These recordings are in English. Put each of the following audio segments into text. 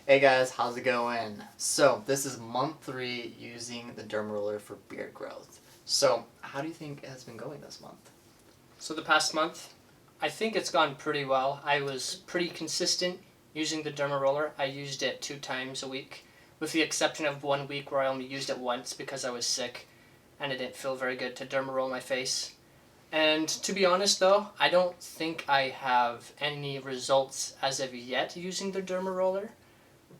Hey guys, how's it going? So, this is month 3 using the Derma Roller for beard growth. So, how do you think it has been going this month? So the past month, I think it's gone pretty well. I was pretty consistent using the Derma Roller. I used it 2 times a week, with the exception of 1 week where I only used it once because I was sick and it didn't feel very good to derma roll my face. And to be honest though, I don't think I have any results as of yet using the Derma Roller.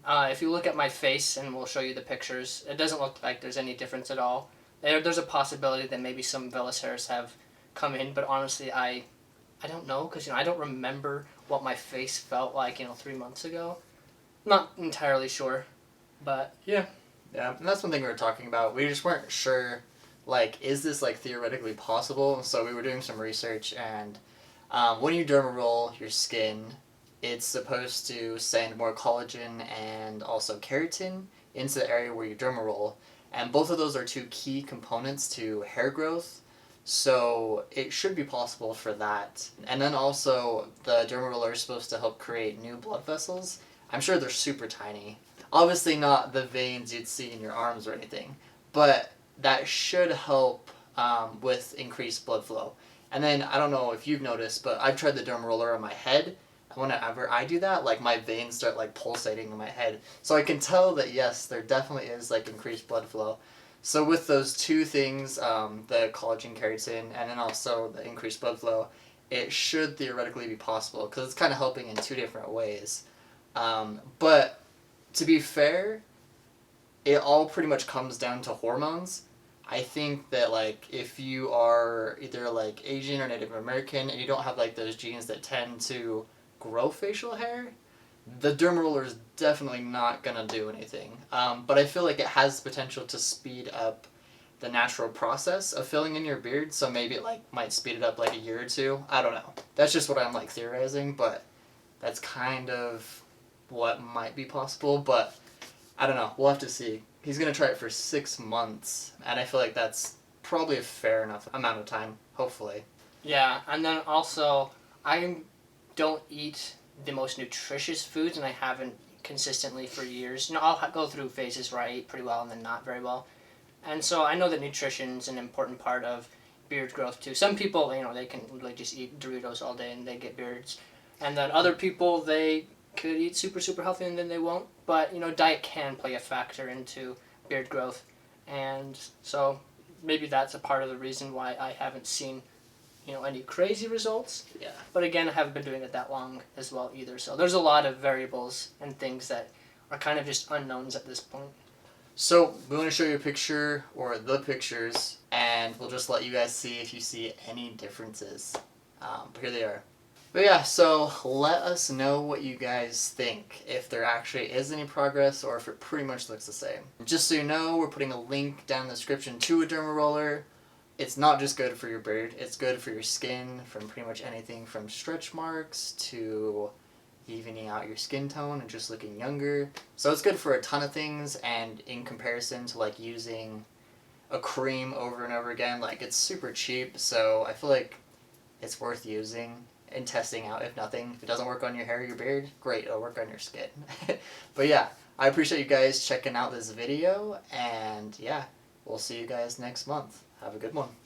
If you look at my face, and we'll show you the pictures, it doesn't look like there's any difference at all. There's a possibility that maybe some vellus hairs have come in, but honestly, I don't know, because I don't remember what my face felt like 3 months ago. Not entirely sure, but yeah. Yeah, and that's one thing we were talking about. We just weren't sure, like, is this, like, theoretically possible? So we were doing some research, and when you derma roll your skin, it's supposed to send more collagen and also keratin into the area where you derma roll. And both of those are 2 key components to hair growth. So it should be possible for that. And then also, the derma roller is supposed to help create new blood vessels. I'm sure they're super tiny. Obviously not the veins you'd see in your arms or anything, but that should help with increased blood flow. And then, I don't know if you've noticed, but I've tried the derma roller on my head. Whenever I do that, like, my veins start, like, pulsating in my head. So I can tell that, yes, there definitely is, like, increased blood flow. So with those 2 things, the collagen, keratin, and then also the increased blood flow, it should theoretically be possible, because it's kind of helping in 2 different ways. But to be fair, it all pretty much comes down to hormones. I think that, like, if you are either, like, Asian or Native American and you don't have, like, those genes that tend to grow facial hair, the derma roller is definitely not going to do anything. But I feel like it has potential to speed up the natural process of filling in your beard, so maybe it, like, might speed it up, like, a year or 2. I don't know. That's just what I'm, like, theorizing, but that's kind of what might be possible, but I don't know. We'll have to see. He's going to try it for 6 months, and I feel like that's probably a fair enough amount of time, hopefully. Yeah, and then also, I don't eat the most nutritious foods, and I haven't consistently for years. I'll go through phases where I eat pretty well and then not very well. And so I know that nutrition is an important part of beard growth too. Some people, they can really just eat Doritos all day and they get beards. And then other people, they could eat super, super healthy and then they won't. But, diet can play a factor into beard growth. And so maybe that's a part of the reason why I haven't seen any crazy results. Yeah. But again, I haven't been doing it that long as well either. So there's a lot of variables and things that are kind of just unknowns at this point. So we want to show you a picture, or the pictures, and we'll just let you guys see if you see any differences. But here they are. But yeah, so let us know what you guys think, if there actually is any progress or if it pretty much looks the same. Just so you know, we're putting a link down in the description to a derma roller. It's not just good for your beard, it's good for your skin, from pretty much anything from stretch marks to evening out your skin tone and just looking younger. So it's good for a ton of things, and in comparison to, like, using a cream over and over again, like, it's super cheap, so I feel like it's worth using and testing out. If nothing, if it doesn't work on your hair or your beard, great, it'll work on your skin. But yeah, I appreciate you guys checking out this video, and yeah, we'll see you guys next month. Have a good one.